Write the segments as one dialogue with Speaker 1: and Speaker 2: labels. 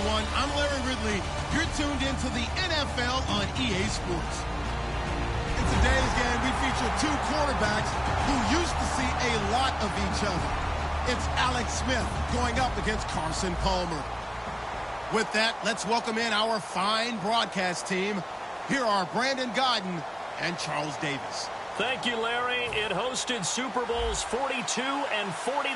Speaker 1: everyone. I'm Larry Ridley. You're tuned into the NFL on EA Sports. In today's game, we feature two quarterbacks who used to see a lot of each other. It's Alex Smith going up against Carson Palmer. With that, let's welcome in our fine broadcast team. Here are Brandon Godden and Charles Davis.
Speaker 2: Thank you, Larry. It hosted Super Bowls 42 and 49.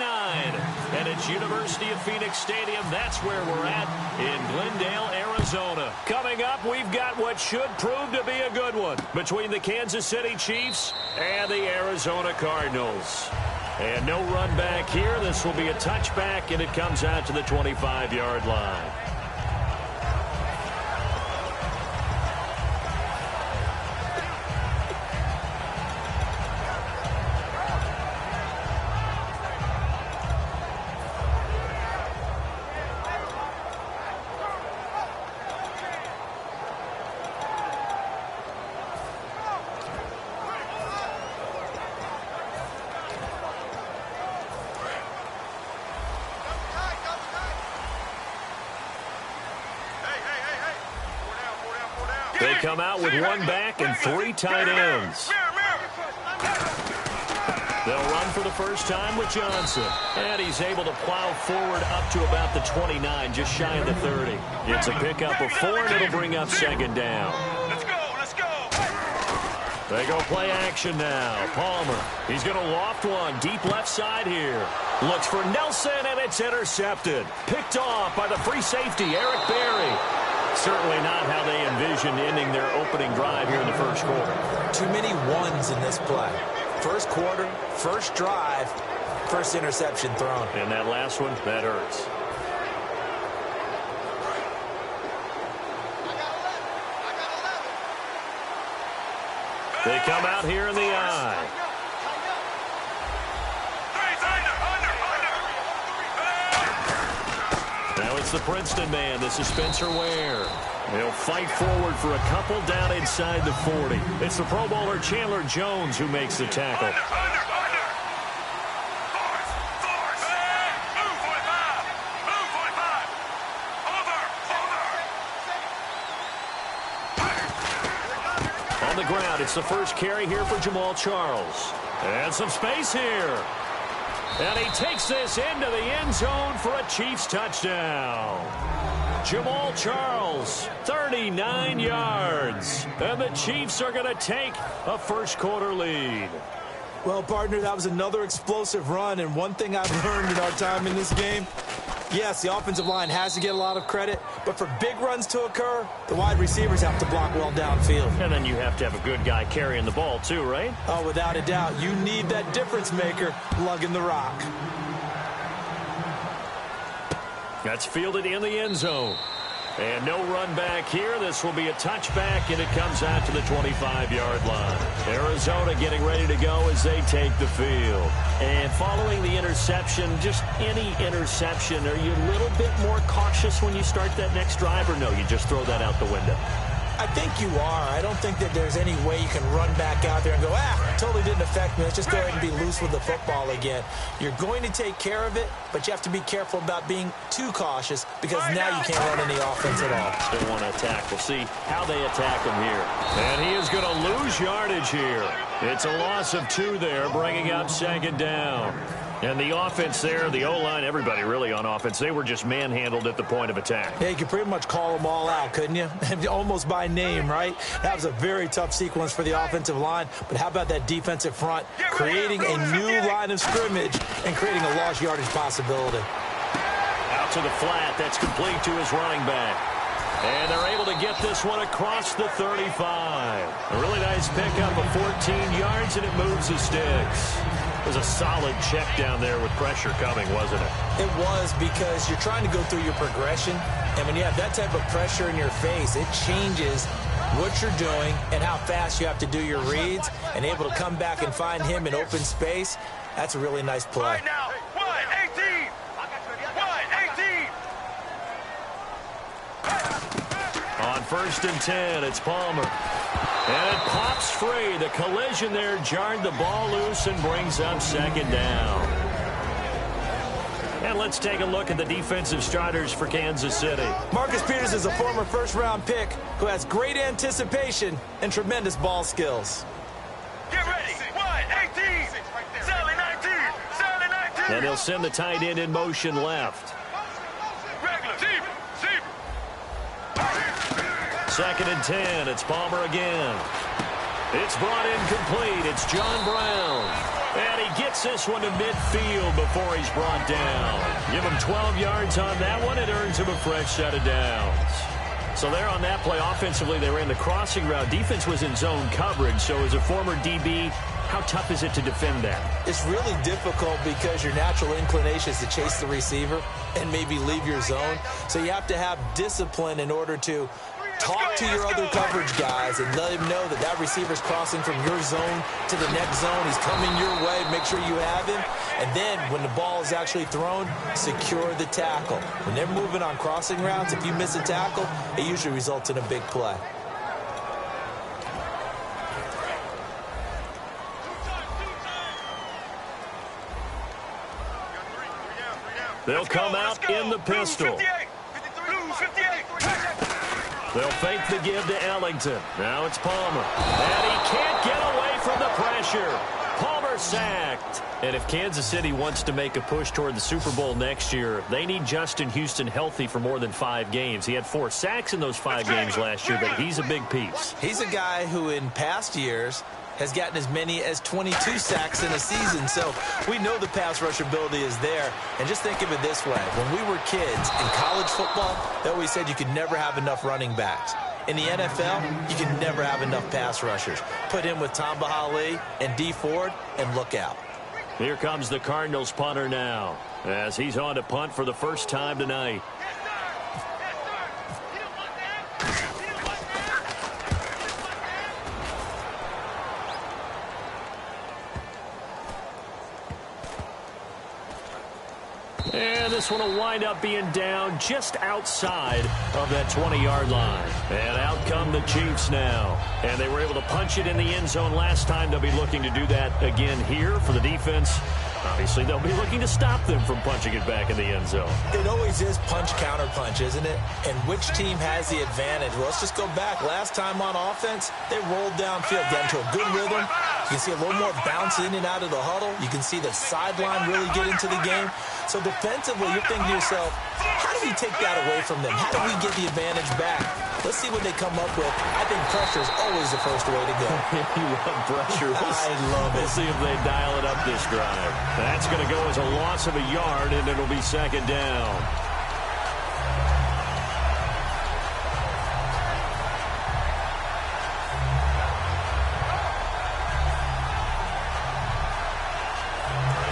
Speaker 2: And it's University of Phoenix Stadium. That's where we're at in Glendale, Arizona. Coming up, we've got what should prove to be a good one between the Kansas City Chiefs and the Arizona Cardinals. And no run back here. This will be a touchback, and it comes out to the 25-yard line. They come out with one back and three tight ends. They'll run for the first time with Johnson. And he's able to plow forward up to about the 29, just shy of the 30. It's a pickup of 4, and it'll bring up second down.
Speaker 3: Let's go.
Speaker 2: They go play action now. Palmer, he's going to loft one deep left side here. Looks for Nelson, and it's intercepted. Picked off by the free safety, Eric Berry. Certainly not how they envisioned ending their opening drive here in the first quarter.
Speaker 4: Too many ones in this play. First quarter, first drive, first interception thrown.
Speaker 2: And that last one, that hurts. They come out here in the I. Now it's the Princeton man. This is Spencer Ware. He'll fight forward for a couple down inside the 40. It's the Pro Bowler Chandler Jones who makes the tackle. On the ground, it's the first carry here for Jamal Charles. And some space here. And he takes this into the end zone for a Chiefs touchdown. Jamal Charles, 39 yards. And the Chiefs are going to take a first quarter lead.
Speaker 4: Well, partner, that was another explosive run. And one thing I've learned in our time in this game, yes, the offensive line has to get a lot of credit, but for big runs to occur, the wide receivers have to block well downfield.
Speaker 2: And then you have to have a good guy carrying the ball too, right?
Speaker 4: Oh, without a doubt. You need that difference maker lugging the rock.
Speaker 2: That's fielded in the end zone. And no run back here. This will be a touchback, and it comes out to the 25-yard line. Arizona getting ready to go as they take the field. And following the interception, just any interception, are you a little bit more cautious when you start that next drive, or no, you just throw that out the window?
Speaker 4: I think you are. I don't think that there's any way you can run back out there and go, totally didn't affect me. Let's just go ahead and be loose with the football again. You're going to take care of it, but you have to be careful about being too cautious because now you can't run any offense at all.
Speaker 2: Still want to attack. We'll see how they attack him here. And he is going to lose yardage here. It's a loss of 2 there, bringing up second down. And the offense there, the O-line, everybody really on offense, they were just manhandled at the point of attack.
Speaker 4: Yeah, you could pretty much call them all out, couldn't you? Almost by name, right? That was a very tough sequence for the offensive line. But how about that defensive front creating a new line of scrimmage and creating a lost yardage possibility?
Speaker 2: Out to the flat. That's complete to his running back. And they're able to get this one across the 35. A really nice pickup of 14 yards, and it moves the sticks. It was a solid check down there with pressure coming, wasn't it?
Speaker 4: It was, because you're trying to go through your progression, and when you have that type of pressure in your face, it changes what you're doing and how fast you have to do your reads, and able to come back and find him in open space. That's a really nice play.
Speaker 3: Right now, 1-18. 1-18.
Speaker 2: On 1st and 10, it's Palmer. And it pops free. The collision there jarred the ball loose and brings up second down. And let's take a look at the defensive starters for Kansas City.
Speaker 4: Marcus Peters is a former first-round pick who has great anticipation and tremendous ball skills.
Speaker 3: Get ready. Wide, 18. Sally, 19. Sally, 19.
Speaker 2: And he'll send the tight end in motion left.
Speaker 3: Regular. Zebra.
Speaker 2: 2nd and 10. It's Palmer again. It's brought in complete. It's John Brown. And he gets this one to midfield before he's brought down. Give him 12 yards on that one. It earns him a fresh set of downs. So there on that play, offensively, they ran the crossing route. Defense was in zone coverage. So as a former DB, how tough is it to defend that?
Speaker 4: It's really difficult because your natural inclination is to chase the receiver and maybe leave your zone. So you have to have discipline in order to talk to your other coverage guys and let him know that that receiver's crossing from your zone to the next zone. He's coming your way. Make sure you have him. And then when the ball is actually thrown, secure the tackle. When they're moving on crossing routes, if you miss a tackle, it usually results in a big play.
Speaker 2: They'll come out in the pistol. They'll fake the give to Ellington. Now it's Palmer. And he can't get away from the pressure. Palmer sacked. And if Kansas City wants to make a push toward the Super Bowl next year, they need Justin Houston healthy for more than 5 games. He had 4 sacks in those 5 games last year, but he's a big piece.
Speaker 4: He's a guy who in past years has gotten as many as 22 sacks in a season. So we know the pass rush ability is there. And just think of it this way. When we were kids in college football, they always said you could never have enough running backs. In the NFL, you can never have enough pass rushers. Put him with Tom Bahali and D Ford, and look out.
Speaker 2: Here comes the Cardinals punter now, as he's on to punt for the first time tonight. And this one will wind up being down just outside of that 20-yard line. And out come the Chiefs now. And they were able to punch it in the end zone last time. They'll be looking to do that again here for the defense. Obviously, they'll be looking to stop them from punching it back in the end zone.
Speaker 4: It always is punch-counter-punch, isn't it? And which team has the advantage? Well, let's just go back. Last time on offense, they rolled downfield, got into a good rhythm. You can see a little more bounce in and out of the huddle. You can see the sideline really get into the game. So defensively, you're thinking to yourself, how do we take that away from them? How do we get the advantage back? Let's see what they come up with. I think pressure is always the first way to go.
Speaker 2: You love pressure.
Speaker 4: I love it.
Speaker 2: We'll see if they dial it up this drive. That's going to go as a loss of a yard, and it'll be 2nd down.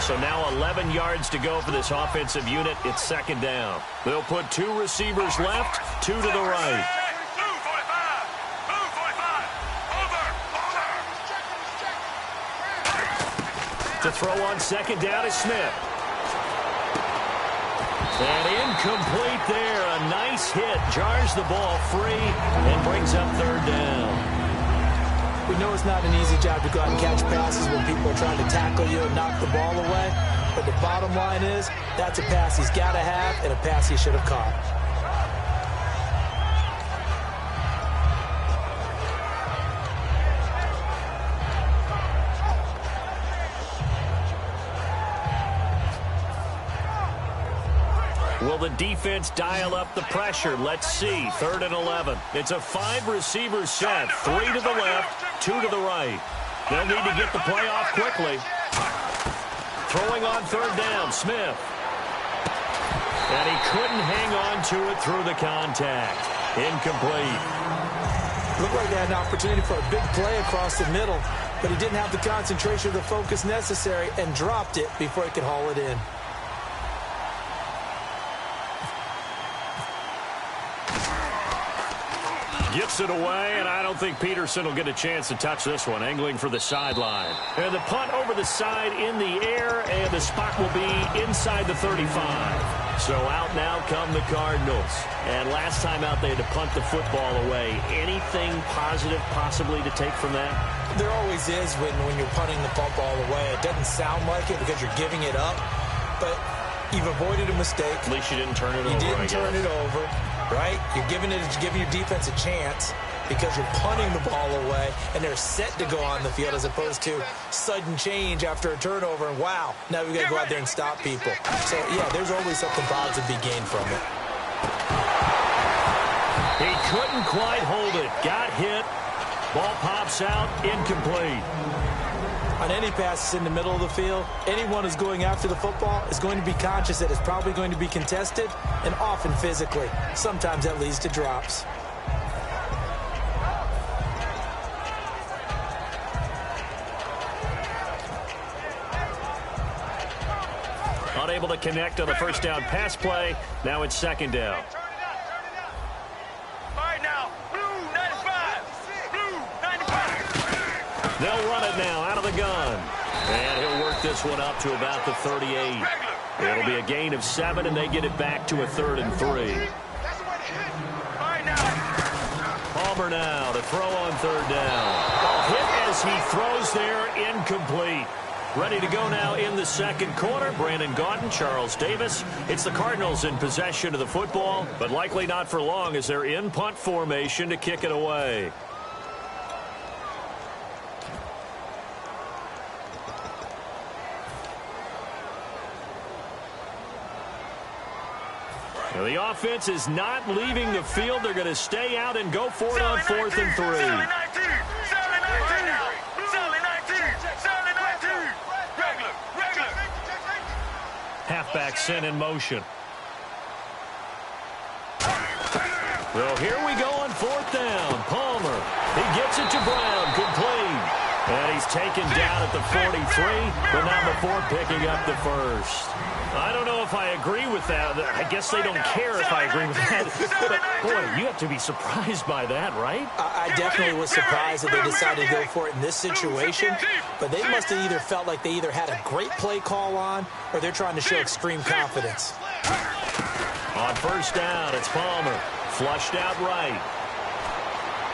Speaker 2: So now 11 yards to go for this offensive unit. It's 2nd down. They'll put 2 receivers left, 2 to the right. To throw on 2nd down is Smith. And incomplete there. A nice hit. Jars the ball free and brings up 3rd down.
Speaker 4: We know it's not an easy job to go out and catch passes when people are trying to tackle you and knock the ball away. But the bottom line is, that's a pass he's got to have and a pass he should have caught.
Speaker 2: Will the defense dial up the pressure? Let's see. 3rd and 11. It's a 5-receiver set. 3 to the left, 2 to the right. They'll need to get the play off quickly. Throwing on 3rd down, Smith. And he couldn't hang on to it through the contact. Incomplete.
Speaker 4: Looked like they had an opportunity for a big play across the middle, but he didn't have the concentration or the focus necessary and dropped it before he could haul it in.
Speaker 2: Gets it away, and I don't think Peterson will get a chance to touch this one. Angling for the sideline. And the punt over the side in the air, and the spot will be inside the 35. So out now come the Cardinals. And last time out, they had to punt the football away. Anything positive possibly to take from that?
Speaker 4: There always is when you're punting the football away. It doesn't sound like it because you're giving it up. But You've avoided a mistake.
Speaker 2: At least you didn't turn it over.
Speaker 4: You didn't turn it over, right? You're giving your defense a chance because you're punting the ball away, and they're set to go on the field as opposed to sudden change after a turnover, and wow, now we've got to go out there and stop people. So, yeah, there's always something positive to be gained from it.
Speaker 2: He couldn't quite hold it. Got hit. Ball pops out. Incomplete.
Speaker 4: On any passes in the middle of the field, anyone who's going after the football is going to be conscious that it's probably going to be contested, and often physically. Sometimes that leads to drops.
Speaker 2: Unable to connect on the first down pass play. Now it's second down. They'll run it now out of the gun. And he'll work this one up to about the 38. It'll be a gain of 7, and they get it back to a 3rd and 3. Palmer now to throw on 3rd down. Hit as he throws there, incomplete. Ready to go now in the second quarter. Brandon Gaudin, Charles Davis. It's the Cardinals in possession of the football, but likely not for long as they're in punt formation to kick it away. Now the offense is not leaving the field. They're going to stay out and go for it on 4th and 3. Halfback sent in motion. Well, here we go on 4th down. Palmer. He gets it to Brown. Complete. And he's taken down at the 43, but not before picking up the first. I don't know if I agree with that. I guess they don't care if I agree with that. But, boy, you have to be surprised by that, right?
Speaker 4: I definitely was surprised that they decided to go for it in this situation. But they must have either felt like they either had a great play call on or they're trying to show extreme confidence.
Speaker 2: On first down, it's Palmer. Flushed out right.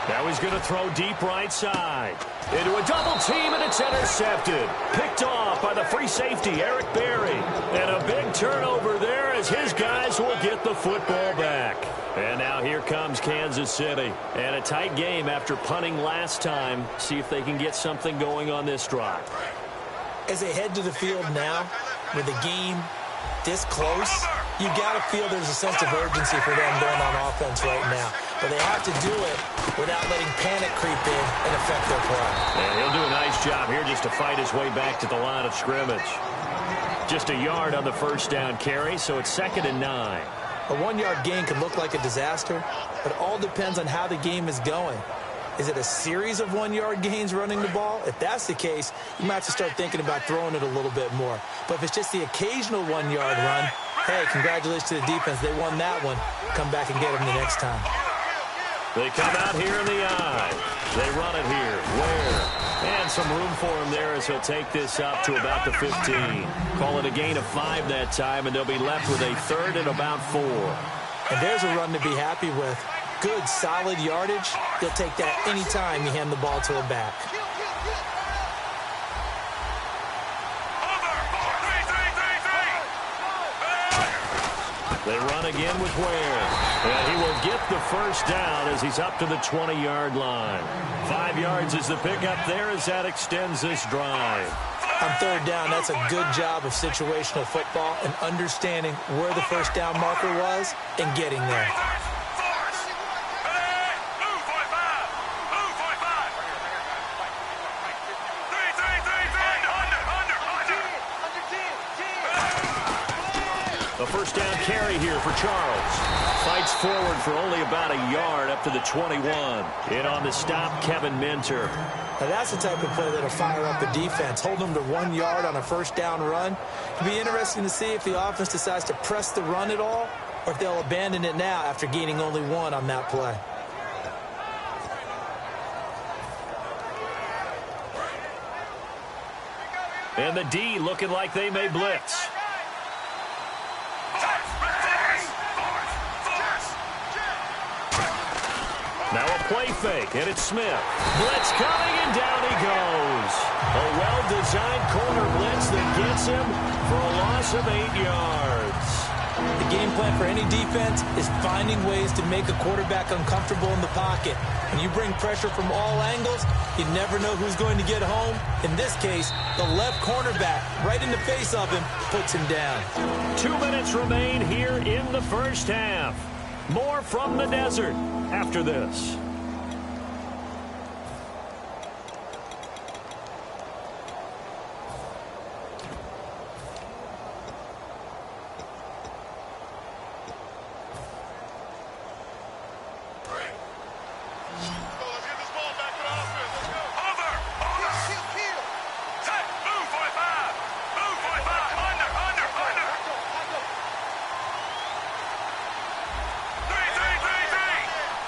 Speaker 2: Now he's going to throw deep right side. Into a double team, and it's intercepted. Picked off by the free safety, Eric Berry. And a big turnover there as his guys will get the football back. And now here comes Kansas City. And a tight game after punting last time. See if they can get something going on this drive.
Speaker 4: As they head to the field now, with the game this close, you got to feel there's a sense of urgency for them going on offense right now. But they have to do it without letting panic creep in and affect their play.
Speaker 2: And he'll do a nice job here just to fight his way back to the line of scrimmage. Just a yard on the first down carry, so it's 2nd and 9.
Speaker 4: A 1-yard gain could look like a disaster, but it all depends on how the game is going. Is it a series of 1-yard gains running the ball? If that's the case, you might have to start thinking about throwing it a little bit more. But if it's just the occasional 1-yard run, hey, congratulations to the defense. They won that one. Come back and get them the next time.
Speaker 2: They come out here in the eye. They run it here. Ware. And some room for him there as he'll take this up to about the 15. Call it a gain of 5 that time, and they'll be left with a 3rd and about 4.
Speaker 4: And there's a run to be happy with. Good, solid yardage. They'll take that any time you hand the ball to a back.
Speaker 2: They run again with Ware. And he will get the first down as he's up to the 20-yard line. 5 yards is the pickup there as that extends this drive.
Speaker 4: On 3rd down, that's a good job of situational football and understanding where the first down marker was and getting there.
Speaker 2: A first down carry here for Charles. Fights forward for only about a yard up to the 21. In on the stop, Kevin Minter.
Speaker 4: Now that's the type of play that'll fire up the defense. Hold them to 1 yard on a first down run. It'll be interesting to see if the offense decides to press the run at all or if they'll abandon it now after gaining only 1 on that play.
Speaker 2: And the D looking like they may blitz. Now a play fake, and it's Smith. Blitz coming, and down he goes. A well-designed corner blitz that gets him for a loss of 8 yards.
Speaker 4: The game plan for any defense is finding ways to make a quarterback uncomfortable in the pocket. When you bring pressure from all angles, you never know who's going to get home. In this case, the left cornerback, right in the face of him, puts him down.
Speaker 2: 2 minutes remain here in the first half. More from the desert after this.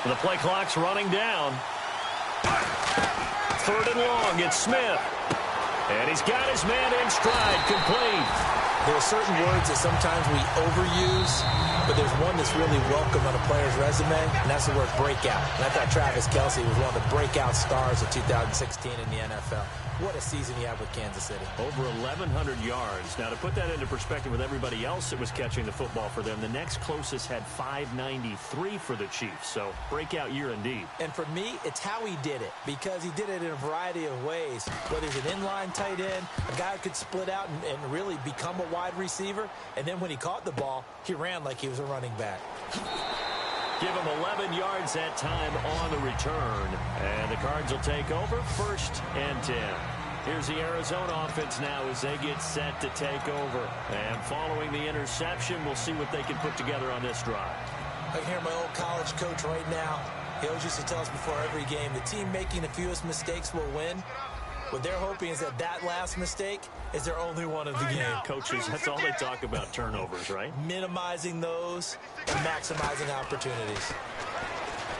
Speaker 2: The play clock's running down. 3rd and long, it's Smith. And he's got his man in stride, complete.
Speaker 4: There are certain words that sometimes we overuse, but there's one that's really welcome on a player's resume, and that's the word breakout. And I thought Travis Kelce was one of the breakout stars of 2016 in the NFL. What a season he had with Kansas City.
Speaker 2: Over 1,100 yards. Now, to put that into perspective with everybody else that was catching the football for them, the next closest had 593 for the Chiefs. So, breakout year indeed.
Speaker 4: And for me, it's how he did it, because he did it in a variety of ways. Whether he's an inline tight end, a guy who could split out and really become a wide receiver, and then when he caught the ball, he ran like he was a running back.
Speaker 2: Give him 11 yards that time on the return. And the Cards will take over 1st and 10. Here's the Arizona offense now as they get set to take over. And following the interception, we'll see what they can put together on this drive.
Speaker 4: I can hear my old college coach right now. He always used to tell us before every game, the team making the fewest mistakes will win. What they're hoping is that last mistake is their only one of the game.
Speaker 2: Coaches, that's all they talk about, turnovers, right?
Speaker 4: Minimizing those and maximizing opportunities.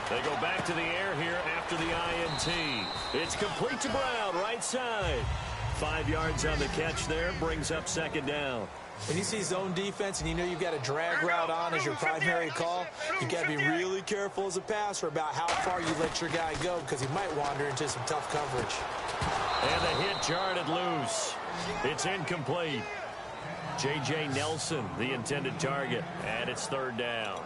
Speaker 2: They go back to the air here after the INT. It's complete to Brown, right side. 5 yards on the catch there, brings up 2nd down.
Speaker 4: When you see zone defense and you know you've got a drag route on as your primary call, you've got to be really careful as a passer about how far you let your guy go, because he might wander into some tough coverage.
Speaker 2: And the hit jarred it loose. It's incomplete. J.J. Nelson, the intended target, and it's 3rd down.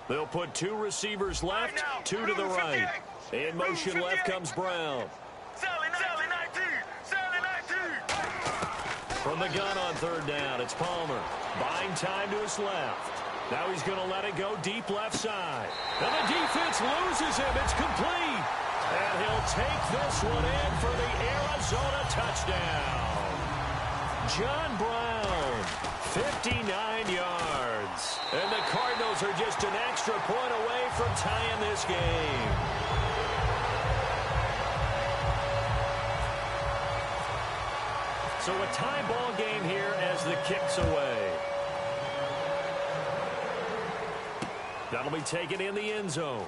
Speaker 2: They'll put 2 receivers left, 2 to the right. In motion left comes Brown. From the gun on 3rd down, it's Palmer. Buying time to his left. Now he's going to let it go deep left side. And the defense loses him. It's complete. And he'll take this one in for the Arizona touchdown. John Brown, 59 yards. And the Cardinals are just an extra point away from tying this game. So a tie ball game here as the kick's away. That'll be taken in the end zone.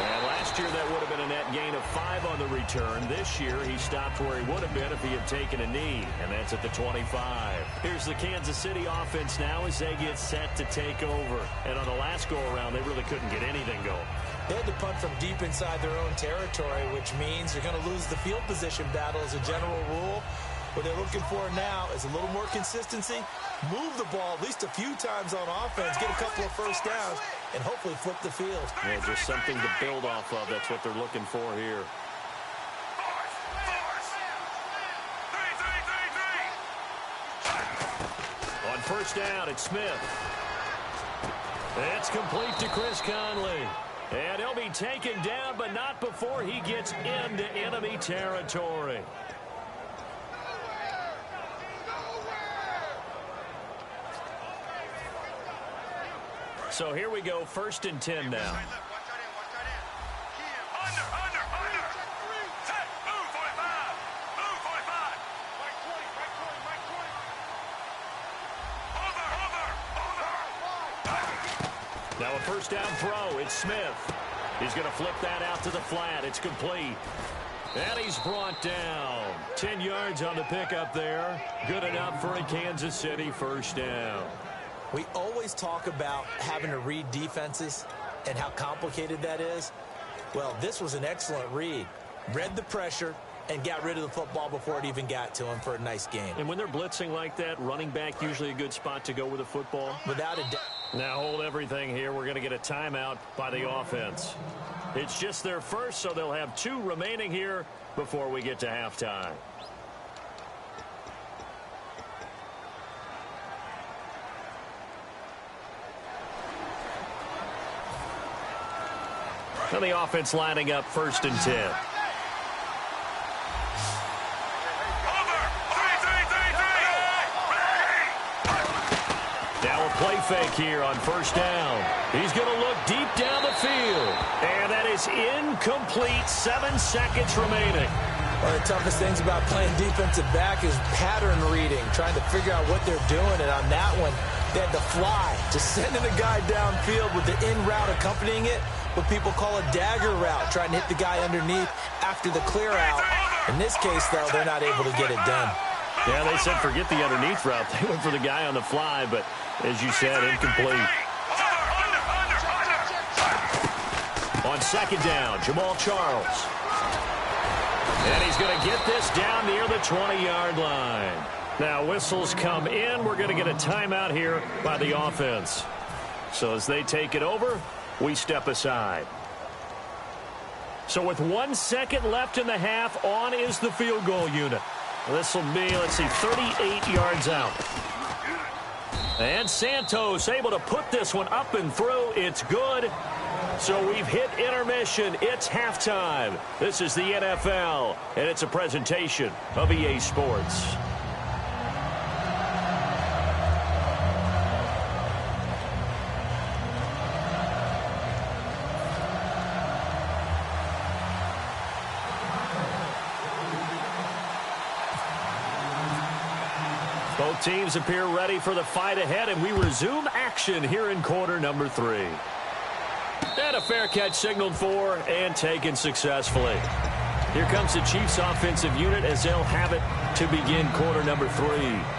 Speaker 2: And last year that would have been a net gain of 5 on the return. This year he stopped where he would have been if he had taken a knee, and that's at the 25. Here's the Kansas City offense now as they get set to take over. And on the last go-around, they really couldn't get anything going.
Speaker 4: They had to punt from deep inside their own territory, which means you're going to lose the field position battle as a general rule. What they're looking for now is a little more consistency, move the ball at least a few times on offense, get a couple of first downs, and hopefully flip the field.
Speaker 2: Yeah, just something to build off of. That's what they're looking for here. On 1st down, it's Smith. It's complete to Chris Conley. And he'll be taken down, but not before he gets into enemy territory. So here we go, 1st and 10 now. Now a first down throw. It's Smith. He's going to flip that out to the flat. It's complete. And he's brought down. 10 yards on the pickup there. Good enough for a Kansas City first down.
Speaker 4: We always talk about having to read defenses and how complicated that is. Well, this was an excellent read. Read the pressure and got rid of the football before it even got to him for a nice gain.
Speaker 2: And when they're blitzing like that, running back usually a good spot to go with the football.
Speaker 4: Without a doubt.
Speaker 2: Now hold everything here. We're going to get a timeout by the offense. It's just their first, so they'll have 2 remaining here before we get to halftime. And the offense lining up 1st and 10. Play fake here on first down. He's going to look deep down the field. And that is incomplete. 7 seconds remaining.
Speaker 4: One of the toughest things about playing defensive back is pattern reading, trying to figure out what they're doing. And on that one, they had to fly, just sending the guy downfield with the in route accompanying it, what people call a dagger route, trying to hit the guy underneath after the clear out. In this case, though, they're not able to get it done.
Speaker 2: Yeah, they said forget the underneath route. They went for the guy on the fly, but as you said, incomplete. On 2nd down, Jamal Charles. And he's going to get this down near the 20-yard line. Now, whistles come in. We're going to get a timeout here by the offense. So as they take it over, we step aside. So with 1 second left in the half, on is the field goal unit. This will be, 38 yards out. And Santos able to put this one up and through. It's good. So we've hit intermission. It's halftime. This is the NFL, and it's a presentation of EA Sports. Both teams appear ready for the fight ahead, and we resume action here in quarter number 3. And a fair catch signaled for and taken successfully. Here comes the Chiefs offensive unit as they'll have it to begin quarter number 3.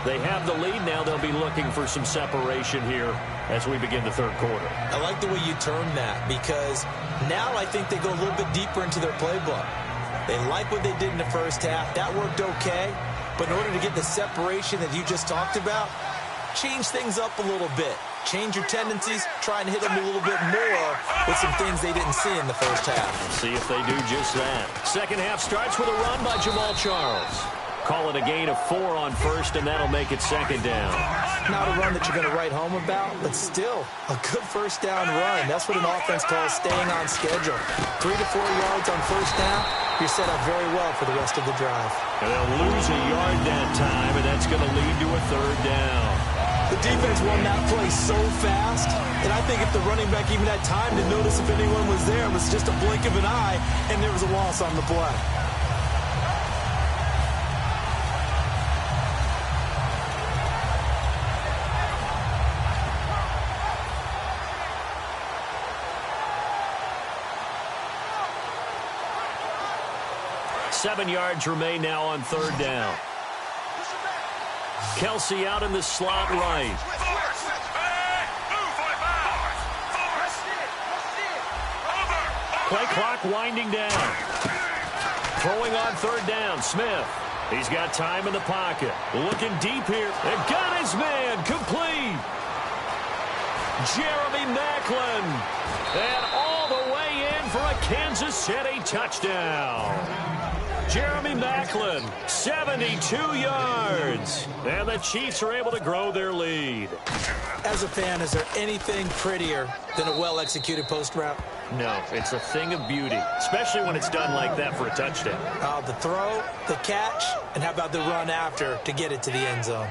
Speaker 2: They have the lead. Now they'll be looking for some separation here as we begin the 3rd quarter.
Speaker 4: I like the way you term that, because now I think they go a little bit deeper into their playbook. They like what they did in the first half. That worked okay. But in order to get the separation that you just talked about, change things up a little bit. Change your tendencies, try and hit them a little bit more with some things they didn't see in the first half.
Speaker 2: See if they do just that. Second half starts with a run by Jamal Charles. Call it a gain of 4 on first, and that'll make it 2nd down.
Speaker 4: Not a run that you're going to write home about, but still a good first down run. That's what an offense calls staying on schedule. 3 to 4 yards on first down, you're set up very well for the rest of the drive.
Speaker 2: And they'll lose a yard that time, and that's going to lead to a 3rd down.
Speaker 4: The defense won that play so fast, and I think if the running back even had time to notice if anyone was there, it was just a blink of an eye, and there was a loss on the play.
Speaker 2: Seven yards remain now on 3rd down. Kelsey out in the slot right. Play clock winding down. Throwing on 3rd down, Smith. He's got time in the pocket. Looking deep here. And got his man. Complete. Jeremy Maclin. And all the way in for a Kansas City touchdown. Jeremy Maclin, 72 yards. And the Chiefs are able to grow their lead.
Speaker 4: As a fan, is there anything prettier than a well-executed post route?
Speaker 2: No, it's a thing of beauty, especially when it's done like that for a touchdown.
Speaker 4: The throw, the catch, and how about the run after to get it to the end zone?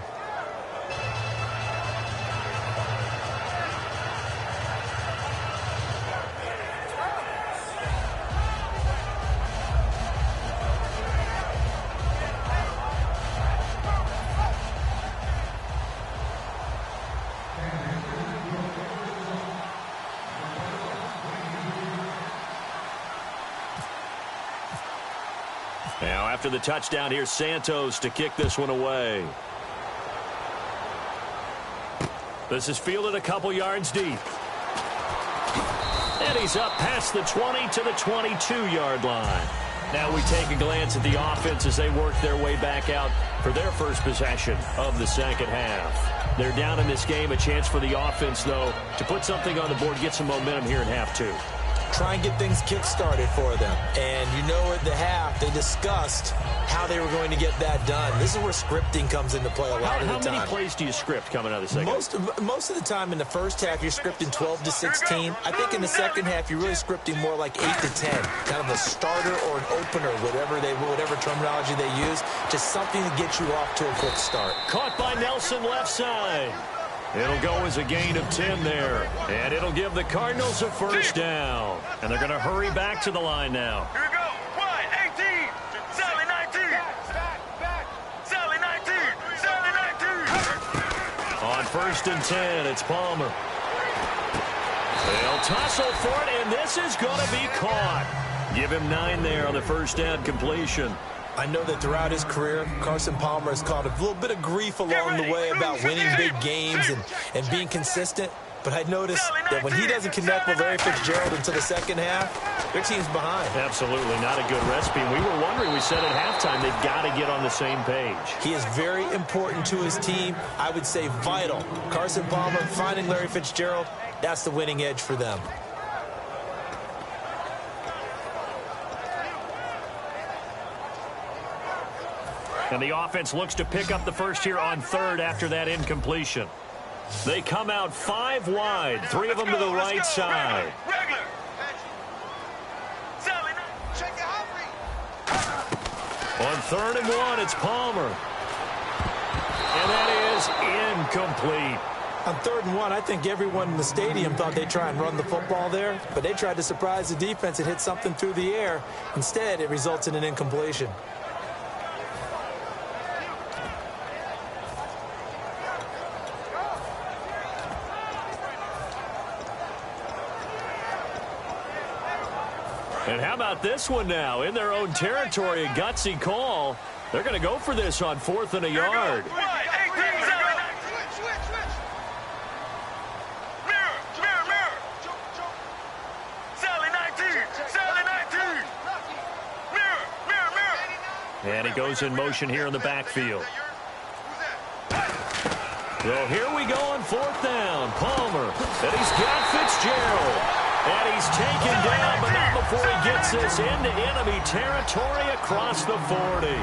Speaker 2: Now after the touchdown, here's Santos to kick this one away. This is fielded a couple yards deep. And he's up past the 20 to the 22-yard line. Now we take a glance at the offense as they work their way back out for their first possession of the second half. They're down in this game. A chance for the offense, though, to put something on the board, get some momentum here in half two.
Speaker 4: Try and get things kick-started for them. And you know at the half, they discussed how they were going to get that done. This is where scripting comes into play a lot of the time.
Speaker 2: How many plays do you script coming out of the second half?
Speaker 4: Most of the time in the first half, you're scripting 12 to 16. I think in the second half, you're really scripting more like 8 to 10. Kind of a starter or an opener, whatever terminology they use. Just something to get you off to a quick start.
Speaker 2: Caught by Nelson left side. It'll go as a gain of 10 there. And it'll give the Cardinals a first down. And they're going to hurry back to the line now.
Speaker 3: Here we go. Wide, 18. Sally, 19. Sally, 19. Sally, 19.
Speaker 2: On first and 10, it's Palmer. They'll tussle for it, and this is going to be caught. Give him 9 there on the first down completion.
Speaker 4: I know that throughout his career, Carson Palmer has caught a little bit of grief along the way about winning big games and being consistent. But I noticed that when he doesn't connect with Larry Fitzgerald until the second half, their team's behind.
Speaker 2: Absolutely not a good recipe. And we were wondering, we said at halftime, they've got to get on the same page.
Speaker 4: He is very important to his team. I would say vital. Carson Palmer finding Larry Fitzgerald, that's the winning edge for them.
Speaker 2: And the offense looks to pick up the first here on third after that incompletion. They come out 5 wide, 3 of them to the right side. On 3rd and 1, it's Palmer. And that is incomplete.
Speaker 4: On 3rd and 1, I think everyone in the stadium thought they'd try and run the football there, but they tried to surprise the defense and hit something through the air. Instead, it results in an incompletion.
Speaker 2: And how about this one now? In their own territory, a gutsy call. They're going to go for this on 4th and a yard. And he goes in motion here in the backfield. So here we go on 4th down. Palmer. And he's got Fitzgerald. And he's taken down, but not before he gets this into enemy territory across the 40.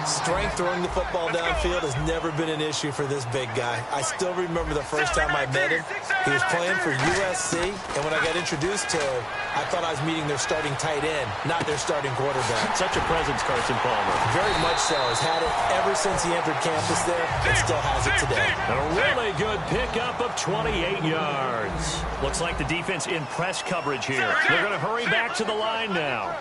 Speaker 4: Strength throwing the football downfield has never been an issue for this big guy. I still remember the first time I met him. He was playing for USC, and when I got introduced to him, I thought I was meeting their starting tight end, not their starting quarterback.
Speaker 2: Such a presence, Carson Palmer.
Speaker 4: Very much so. Has had it ever since he entered campus there, and still has it today.
Speaker 2: And a really good pickup of 28 yards. Looks like the defense in press coverage here. They're going to hurry back to the line now.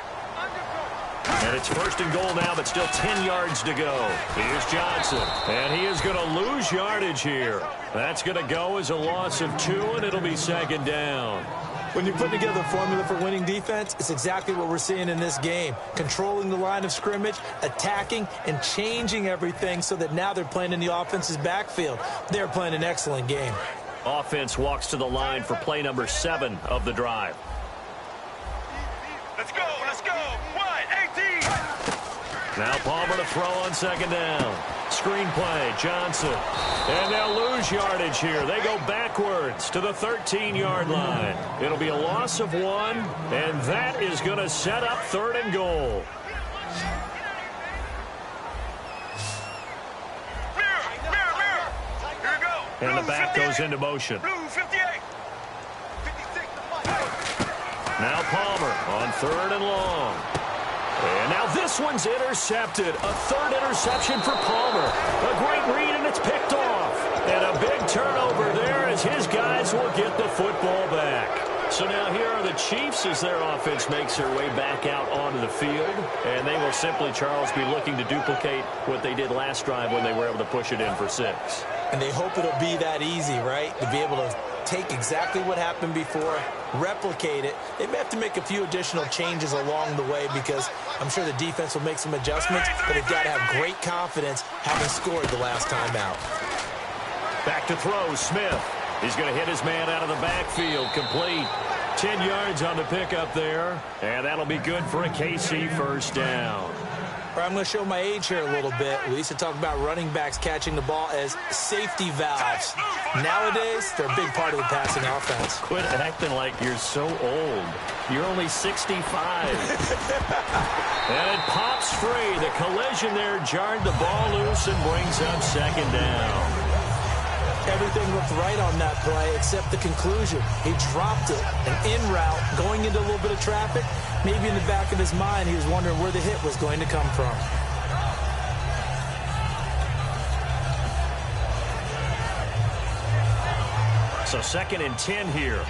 Speaker 2: And it's 1st and goal now, but still 10 yards to go. Here's Johnson. And he is going to lose yardage here. That's going to go as a loss of 2, and it'll be 2nd down.
Speaker 4: When you put together a formula for winning defense, it's exactly what we're seeing in this game. Controlling the line of scrimmage, attacking, and changing everything so that now they're playing in the offense's backfield. They're playing an excellent game.
Speaker 2: Offense walks to the line for play number 7 of the drive.
Speaker 3: Let's go, let's go. Wide, 18.
Speaker 2: Now Palmer to throw on 2nd down. Screen play, Johnson. And they'll lose yardage here. They go backwards to the 13-yard line. It'll be a loss of 1, and that is going to set up 3rd and goal.
Speaker 3: Here we go.
Speaker 2: And the back goes into motion.
Speaker 3: Blue 58. 56.
Speaker 2: Now Palmer on 3rd and long. And now this one's intercepted. A 3rd interception for Palmer. A great read, and it's picked off. And a big turnover there as his guys will get the football back. So now here are the Chiefs as their offense makes their way back out onto the field. And they will simply, Charles, be looking to duplicate what they did last drive when they were able to push it in for 6.
Speaker 4: And they hope it'll be that easy, right? To be able to take exactly what happened before, replicate it. They may have to make a few additional changes along the way because I'm sure the defense will make some adjustments, but they've got to have great confidence having scored the last time out.
Speaker 2: Back to throw, Smith. He's going to hit his man out of the backfield, complete. 10 yards on the pickup there, and that'll be good for a KC first down.
Speaker 4: I'm going to show my age here a little bit. We used to talk about running backs catching the ball as safety valves. Nowadays, they're a big part of the passing offense.
Speaker 2: Quit acting like you're so old. You're only 65. And it pops free. The collision there jarred the ball loose and brings up second down.
Speaker 4: Everything looked right on that play except the conclusion. He dropped it, an in route, going into a little bit of traffic. Maybe in the back of his mind, he was wondering where the hit was going to come from.
Speaker 2: So 2nd and 10 here.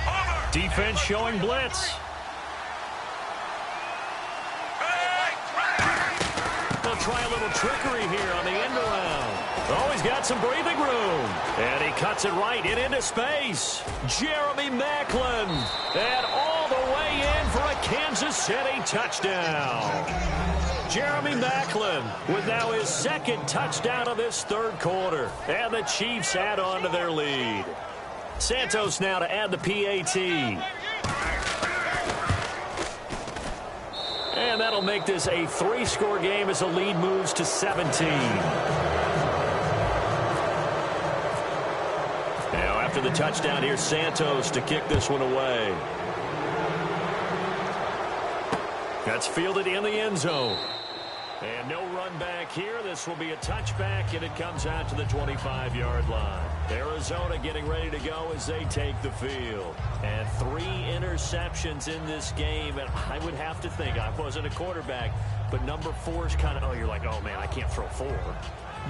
Speaker 2: Defense showing blitz. They'll try a little trickery here on the end around. Oh, he's got some breathing room. And he cuts it right into space. Jeremy Maclin. And all the way in for a Kansas City touchdown. Jeremy Maclin with now his 2nd touchdown of this 3rd quarter. And the Chiefs add on to their lead. Santos now to add the PAT. And that'll make this a 3-score game as the lead moves to 17. Now after the touchdown, here's Santos to kick this one away. That's fielded in the end zone. And no run back here. This will be a touchback, and it comes out to the 25-yard line. Arizona getting ready to go as they take the field. And 3 interceptions in this game. And I would have to think, I wasn't a quarterback, but number 4 is kind of, oh, you're like, oh, man, I can't throw 4.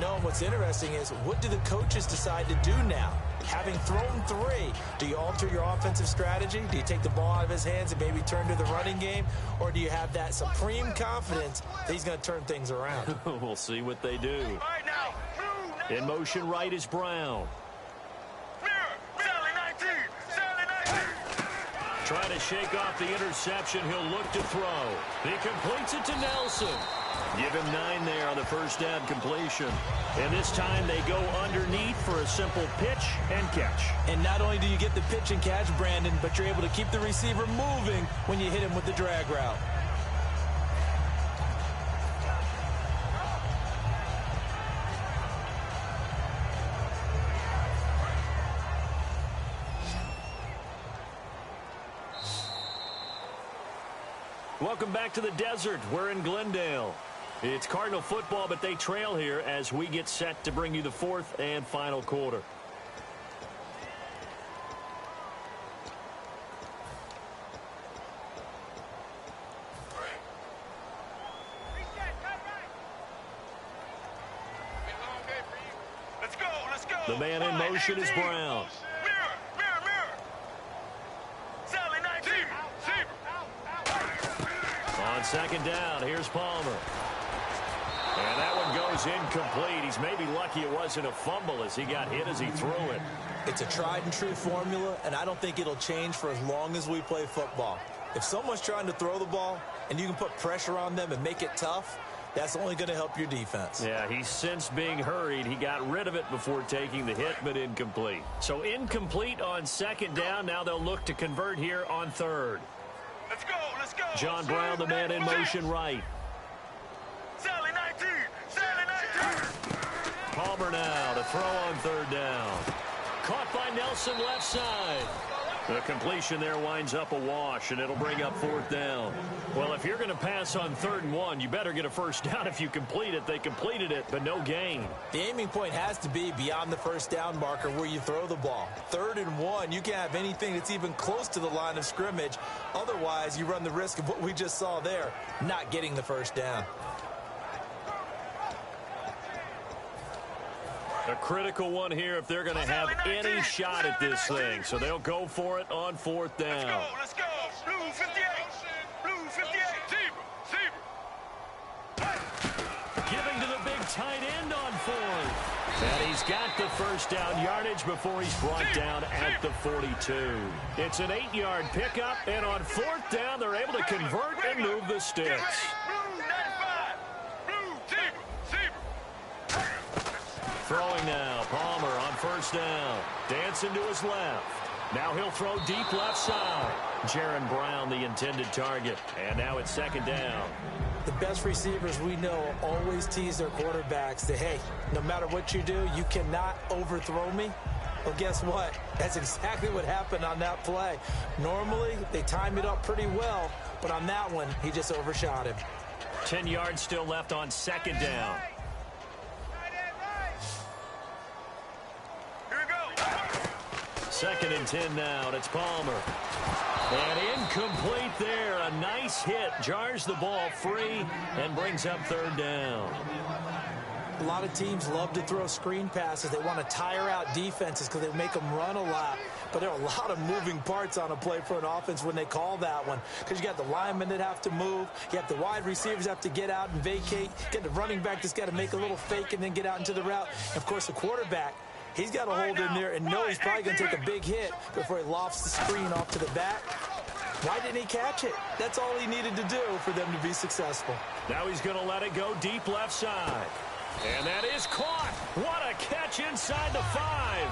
Speaker 4: No, what's interesting is what do the coaches decide to do now? Having thrown 3, do you alter your offensive strategy? Do you take the ball out of his hands and maybe turn to the running game? Or do you have that supreme confidence that he's going to turn things around?
Speaker 2: We'll see what they do. In motion right is Brown. Trying to shake off the interception. He'll look to throw. He completes it to Nelson. Give him 9 there on the first down completion. And this time they go underneath for a simple pitch and catch.
Speaker 4: And not only do you get the pitch and catch, Brandon, but you're able to keep the receiver moving when you hit him with the drag route.
Speaker 2: Welcome back to the desert. We're in Glendale. It's Cardinal football, but they trail here as we get set to bring you the 4th and final quarter.
Speaker 3: Let's go.
Speaker 2: The man in motion is Brown.
Speaker 3: Mirror. Sally 19.
Speaker 2: On 2nd down, here's Palmer. And that one goes incomplete. He's maybe lucky it wasn't a fumble as he got hit as he threw it.
Speaker 4: It's a tried-and-true formula, and I don't think it'll change for as long as we play football. If someone's trying to throw the ball and you can put pressure on them and make it tough, that's only going to help your defense.
Speaker 2: Yeah, he's since being hurried. He got rid of it before taking the hit, but incomplete. So incomplete on 2nd down. Now they'll look to convert here on 3rd.
Speaker 3: Let's go.
Speaker 2: John Brown, the man in motion right.
Speaker 3: Sally 19.
Speaker 2: Palmer now to throw on 3rd down. Caught by Nelson left side. The completion there winds up a wash, and it'll bring up 4th down. Well, if you're going to pass on 3rd and 1, you better get a first down if you complete it. They completed it, but no gain.
Speaker 4: The aiming point has to be beyond the first down marker where you throw the ball. 3rd and 1, you can't have anything that's even close to the line of scrimmage. Otherwise, you run the risk of what we just saw there, not getting the first down.
Speaker 2: A critical one here if they're going to have any shot at this thing. So they'll go for it on 4th down.
Speaker 3: Let's go. Blue 58. Zebra.
Speaker 2: Giving to the big tight end on 4th. And he He's got the first down yardage before he's brought down at the 42. It's an 8-yard pickup, and on 4th down, they're able to convert and move the sticks. Throwing now, Palmer on 1st down. Dancing to his left. Now he'll throw deep left side. Jaron Brown, the intended target. And now it's 2nd down.
Speaker 4: The best receivers we know always tease their quarterbacks that, hey, no matter what you do, you cannot overthrow me. Well, guess what? That's exactly what happened on that play. Normally, they time it up pretty well, but on that one, he just overshot him.
Speaker 2: 10 yards still left on 2nd down.
Speaker 3: Here we go.
Speaker 2: 2nd and 10 now, and it's Palmer. And incomplete there. A nice hit. Jars the ball free and brings up 3rd down.
Speaker 4: A lot of teams love to throw screen passes. They want to tire out defenses because they make them run a lot. But there are a lot of moving parts on a play for an offense when they call that one. Because you got the linemen that have to move. You have the wide receivers have to get out and vacate. You get the running back that's got to make a little fake and then get out into the route. And, of course, the quarterback, he's got to hold in there and know he's probably going to take a big hit before he lofts the screen off to the back. Why didn't he catch it? That's all he needed to do for them to be successful.
Speaker 2: Now he's going to let it go deep left side. And that is caught. What a catch inside the 5.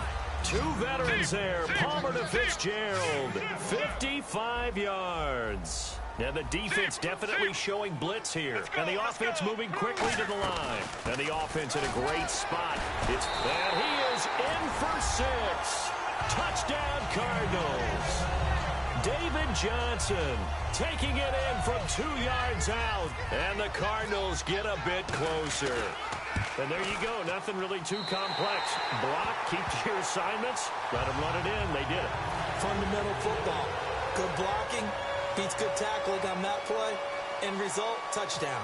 Speaker 2: 2 veterans there. Palmer to Fitzgerald. 55 yards. And the defense definitely showing blitz here. And the offense moving quickly to the line. And the offense in a great spot. And he is in for 6. Touchdown Cardinals. David Johnson taking it in from 2 yards out. And the Cardinals get a bit closer. And there you go. Nothing really too complex. Block, keep to your assignments. Let them run it in. They did it.
Speaker 4: Fundamental football. Good blocking beats good tackling on that play. End result, touchdown.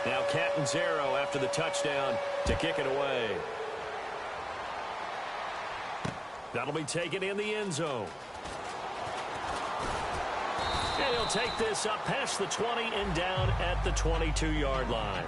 Speaker 2: Now Catanzaro after the touchdown to kick it away. That'll be taken in the end zone. And he'll take this up past the 20 and down at the 22-yard line.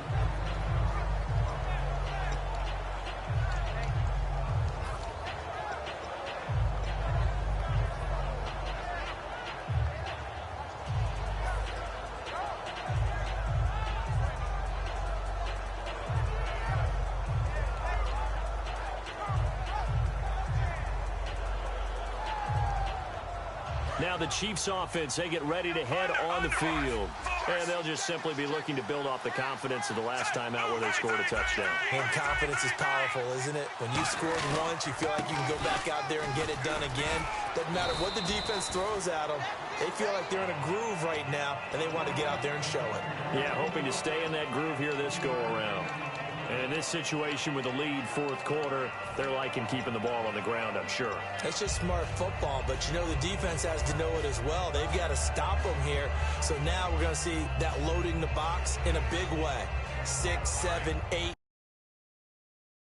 Speaker 2: Now the Chiefs offense, they get ready to head on the field. And they'll just simply be looking to build off the confidence of the last time out where they scored a touchdown.
Speaker 4: And confidence is powerful, isn't it? When you scored once, you feel like you can go back out there and get it done again. Doesn't matter what the defense throws at them. They feel like they're in a groove right now, and they want to get out there and show it.
Speaker 2: Yeah, hoping to stay in that groove here this go-around. And in this situation with a lead 4th quarter, they're liking keeping the ball on the ground, I'm sure.
Speaker 4: It's just smart football, but you know the defense has to know it as well. They've got to stop them here. So now we're going to see that loading the box in a big way. 6, 7, 8.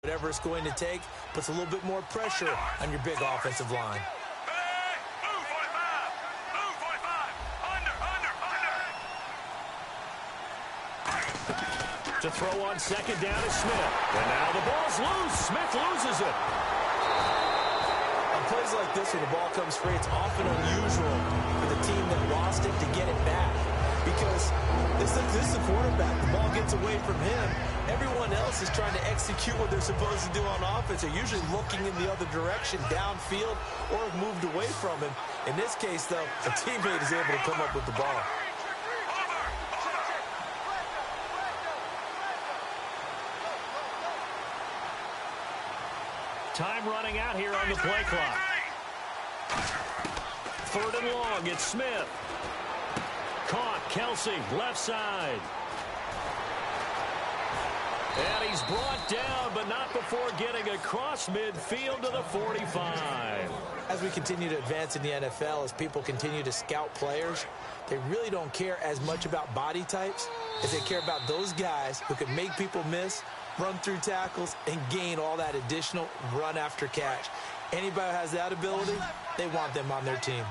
Speaker 4: Whatever it's going to take, puts a little bit more pressure on your big offensive line.
Speaker 2: To throw on 2nd down is Smith. And now the ball's loose. Smith loses it.
Speaker 4: On plays like this where the ball comes free, it's often unusual for the team that lost it to get it back. Because this is the quarterback. The ball gets away from him. Everyone else is trying to execute what they're supposed to do on offense. They're usually looking in the other direction, downfield, or have moved away from him. In this case, though, a teammate is able to come up with the ball.
Speaker 2: Time running out here on the play clock. 3rd and long, it's Smith. Caught, Kelsey, left side. And he's brought down, but not before getting across midfield to the 45.
Speaker 4: As we continue to advance in the NFL, as people continue to scout players, they really don't care as much about body types as they care about those guys who can make people miss, run through tackles, and gain all that additional run after catch. Anybody who has that ability, they want them on their team.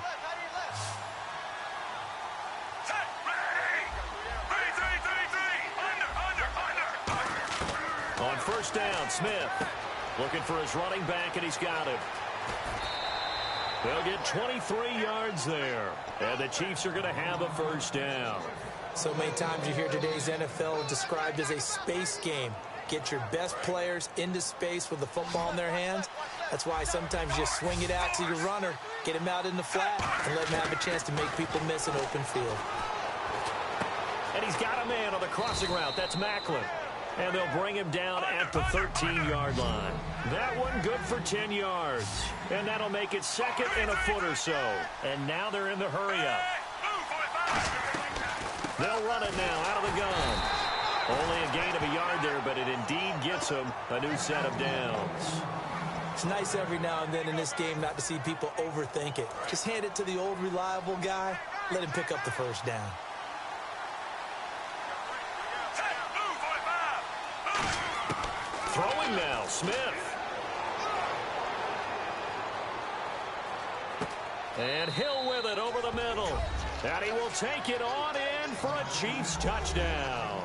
Speaker 2: On first down. Smith looking for his running back, and he's got him. They'll get 23 yards there, and the Chiefs are going to have a first down.
Speaker 4: So many times you hear today's NFL described as a space game. Get your best players into space with the football in their hands. That's why sometimes you swing it out to your runner, get him out in the flat, and let him have a chance to make people miss an open field.
Speaker 2: And he's got a man on the crossing route. That's Macklin. And they'll bring him down at the 13-yard line. That one good for 10 yards. And that'll make it second and a foot or so. And now they're in the hurry-up. They'll run it now out of the gun. Only a gain of a yard there, but it indeed gets them a new set of downs.
Speaker 4: It's nice every now and then in this game not to see people overthink it. Just hand it to the old reliable guy. Let him pick up the first down.
Speaker 2: Throwing now, Smith. And Hill with it over the middle. And he will take it on in for a Chiefs touchdown.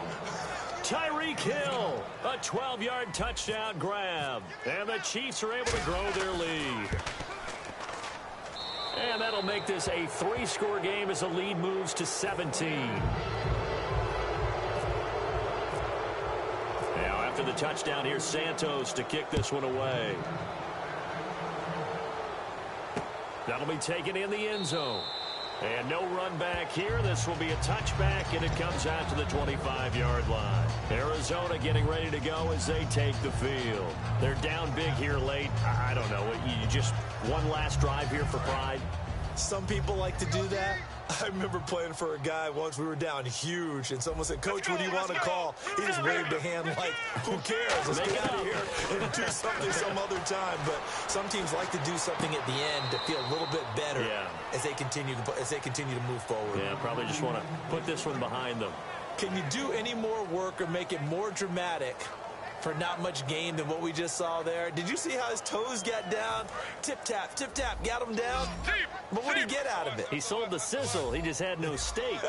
Speaker 2: Tyreek Hill, a 12-yard touchdown grab. And the Chiefs are able to grow their lead. And that'll make this a 3-score game as the lead moves to 17. After the touchdown, here's Santos to kick this one away. That'll be taken in the end zone. And no run back here. This will be a touchback, and it comes out to the 25-yard line. Arizona getting ready to go as they take the field. They're down big here late. I don't know. You just one last drive here for pride?
Speaker 4: Some people like to do that. I remember playing for a guy once. We were down huge, and someone said, "Coach, what do you want to call?" He just waved a hand like, "Who cares? Let's get out of here and do something some other time." But some teams like to do something at the end to feel a little bit better as they continue to move forward.
Speaker 2: Yeah, probably just want to put this one behind them.
Speaker 4: Can you do any more work or make it more dramatic for not much gain than what we just saw there? Did you see how his toes got down? Tip tap, got him down. But what did he get out of it?
Speaker 2: He sold the sizzle. He just had no steak.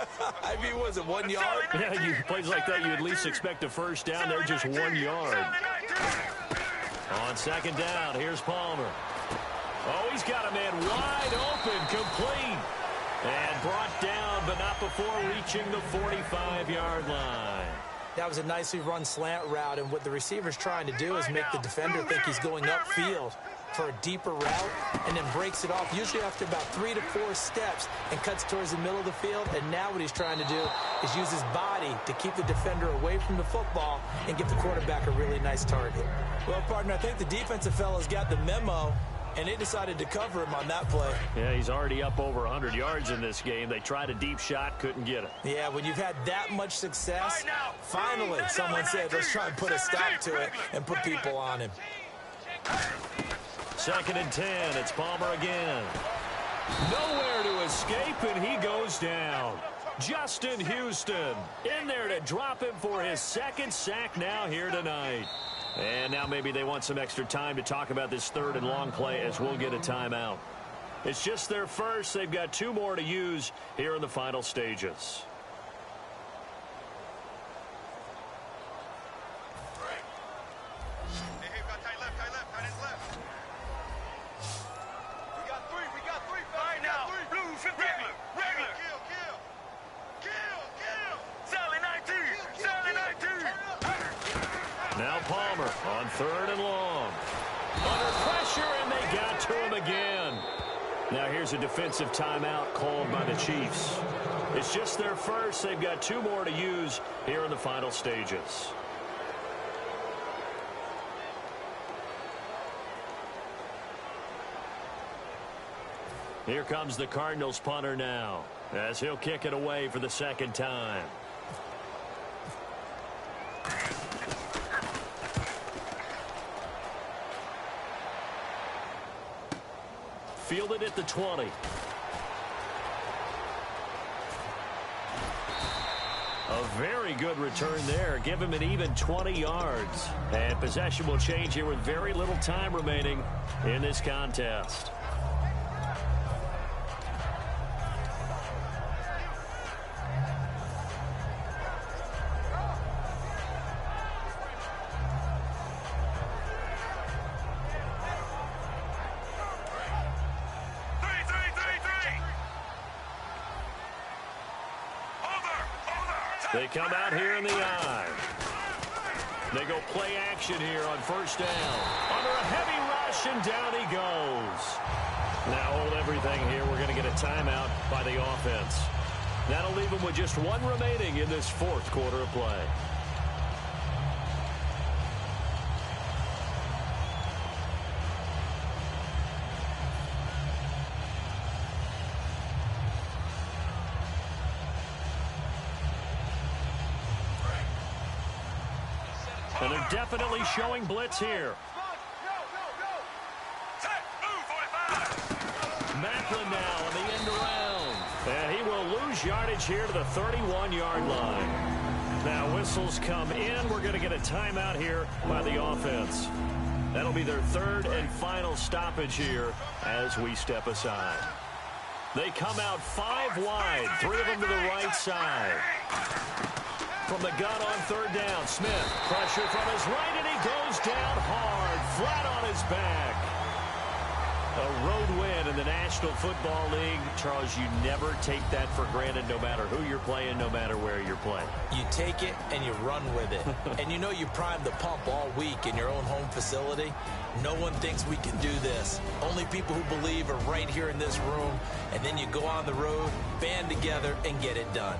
Speaker 4: I mean, was it 1 yard?
Speaker 2: Yeah, you plays like that, you at least expect a first down. They're just 1 yard. On second down, here's Palmer. Oh, he's got a man wide open, complete. And brought down, but not before reaching the 45-yard line.
Speaker 4: That was a nicely run slant route, and what the receiver's trying to do is make the defender think he's going upfield for a deeper route, and then breaks it off, usually after about 3 to 4 steps, and cuts towards the middle of the field. And now what he's trying to do is use his body to keep the defender away from the football and give the quarterback a really nice target. Well, partner, I think the defensive fellas got the memo, and they decided to cover him on that play.
Speaker 2: Yeah, he's already up over 100 yards in this game. They tried a deep shot, couldn't get it.
Speaker 4: Yeah, when you've had that much success, finally someone said, let's try and put a stop to it and put people on him.
Speaker 2: Second and 10, it's Palmer again. Nowhere to escape, and he goes down. Justin Houston in there to drop him for his second sack now here tonight. And now maybe they want some extra time to talk about this third and long play as we'll get a timeout. It's just their first. They've got 2 more to use here in the final stages. Now Palmer on third and long. Under pressure, and they got to him again. Now here's a defensive timeout called by the Chiefs. It's just their first. They've got 2 more to use here in the final stages. Here comes the Cardinals punter now, as he'll kick it away for the second time. Fielded at the 20. A very good return there. Give him an even 20 yards. And possession will change here with very little time remaining in this contest. They come out here in the I. They go play action here on first down. Under a heavy rush, and down he goes. Now hold everything here. We're going to get a timeout by the offense. That'll leave them with just one remaining in this fourth quarter of play. And they're definitely showing blitz here. Macklin now on the end around. And he will lose yardage here to the 31-yard line. Now whistles come in. We're going to get a timeout here by the offense. That'll be their third and final stoppage here as we step aside. They come out 5 wide, 3 of them to the right side. From the gun on third down, Smith, pressure from his right, and he goes down hard, flat on his back. A road win in the National Football League. Charles, you never take that for granted, no matter who you're playing, no matter where you're playing.
Speaker 4: You take it and you run with it. And you know you primed the pump all week in your own home facility. No one thinks we can do this. Only people who believe are right here in this room. And then you go on the road, band together, and get it done.